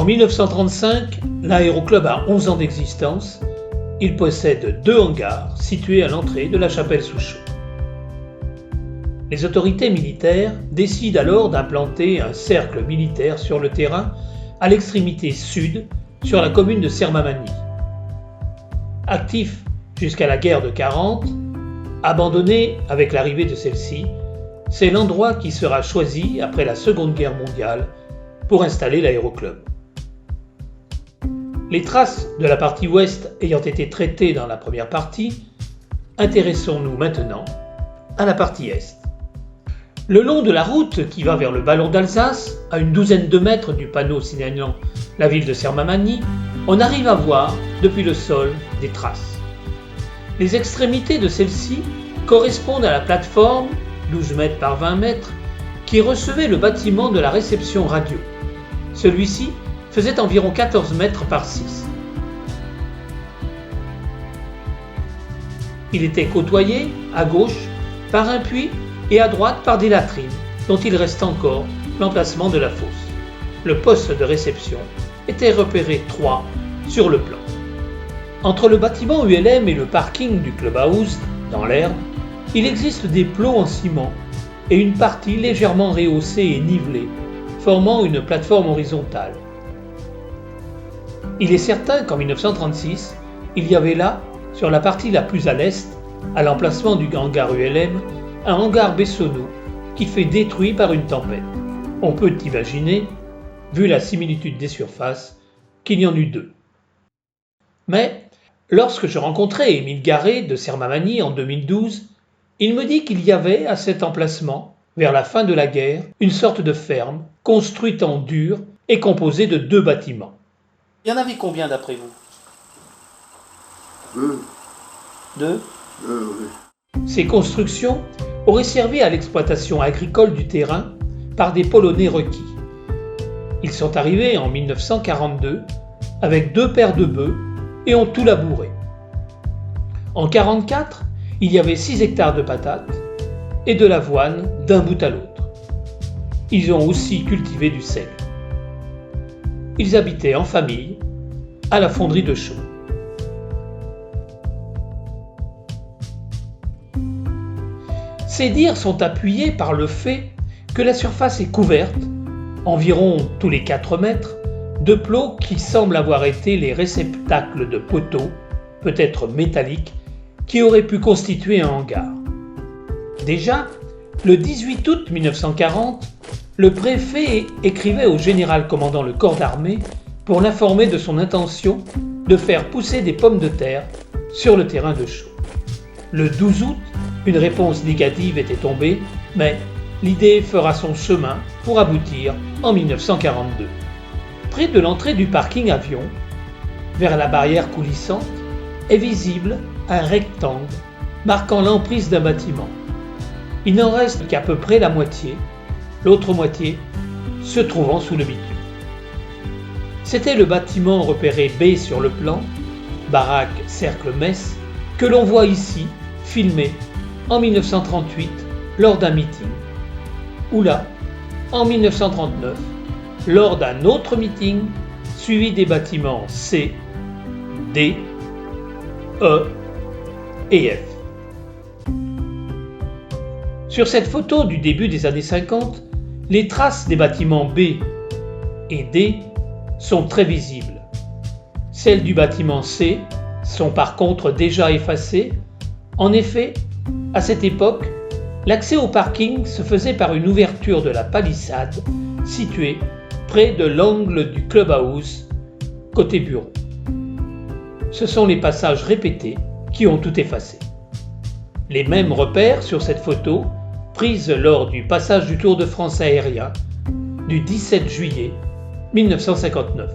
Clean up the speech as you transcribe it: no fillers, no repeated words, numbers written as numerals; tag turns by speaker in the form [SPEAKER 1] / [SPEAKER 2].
[SPEAKER 1] En 1935, l'aéroclub a 11 ans d'existence. Il possède 2 hangars situés à l'entrée de la Chapelle-sous-Chaux. Les autorités militaires décident alors d'implanter un cercle militaire sur le terrain à l'extrémité sud, sur la commune de Sermamagny. Actif jusqu'à la guerre de 40, abandonné avec l'arrivée de celle-ci, c'est l'endroit qui sera choisi après la Seconde Guerre mondiale pour installer l'aéroclub. Les traces de la partie ouest ayant été traitées dans la première partie, intéressons-nous maintenant à la partie est. Le long de la route qui va vers le ballon d'Alsace, à une douzaine de mètres du panneau signalant la ville de Sermamagny, on arrive à voir, depuis le sol, des traces. Les extrémités de celles-ci correspondent à la plateforme, 12 mètres par 20 mètres, qui recevait le bâtiment de la réception radio. Celui-ci faisait environ 14 mètres par 6. Il était côtoyé, à gauche, par un puits et à droite par des latrines, dont il reste encore l'emplacement de la fosse. Le poste de réception était repéré 3 sur le plan. Entre le bâtiment ULM et le parking du clubhouse, dans l'herbe, il existe des plots en ciment et une partie légèrement rehaussée et nivelée, formant une plateforme horizontale. Il est certain qu'en 1936, il y avait là, sur la partie la plus à l'est, à l'emplacement du hangar ULM, un hangar Bessonneau qui fut détruit par une tempête. On peut imaginer, vu la similitude des surfaces, qu'il y en eut 2. Mais, lorsque je rencontrai Émile Garret de Sermamagny en 2012, il me dit qu'il y avait à cet emplacement, vers la fin de la guerre, une sorte de ferme, construite en dur et composée de 2 bâtiments. Il y en avait combien d'après vous ?
[SPEAKER 2] 2.
[SPEAKER 1] 2 ?
[SPEAKER 2] Oui.
[SPEAKER 1] Ces constructions auraient servi à l'exploitation agricole du terrain par des Polonais requis. Ils sont arrivés en 1942 avec 2 paires de bœufs et ont tout labouré. En 1944, il y avait 6 hectares de patates et de l'avoine d'un bout à l'autre. Ils ont aussi cultivé du sel. Ils habitaient en famille à la fonderie de Chaux. Ces dires sont appuyés par le fait que la surface est couverte, environ tous les 4 mètres, de plots qui semblent avoir été les réceptacles de poteaux, peut-être métalliques, qui auraient pu constituer un hangar. Déjà, le 18 août 1940, le préfet écrivait au général commandant le corps d'armée pour l'informer de son intention de faire pousser des pommes de terre sur le terrain de Chaux. Le 12 août, une réponse négative était tombée, mais l'idée fera son chemin pour aboutir en 1942. Près de l'entrée du parking avion, vers la barrière coulissante, est visible un rectangle marquant l'emprise d'un bâtiment. Il n'en reste qu'à peu près la moitié, l'autre moitié se trouvant sous le bitume. C'était le bâtiment repéré B sur le plan, baraque cercle mess, que l'on voit ici, filmé en 1938 lors d'un meeting. Ou là, en 1939, lors d'un autre meeting, suivi des bâtiments C, D, E et F. Sur cette photo du début des années 50, les traces des bâtiments B et D sont très visibles. Celles du bâtiment C sont par contre déjà effacées. En effet, à cette époque, l'accès au parking se faisait par une ouverture de la palissade située près de l'angle du clubhouse, côté bureau. Ce sont les passages répétés qui ont tout effacé. Les mêmes repères sur cette photo, prise lors du passage du Tour de France aérien du 17 juillet 1959.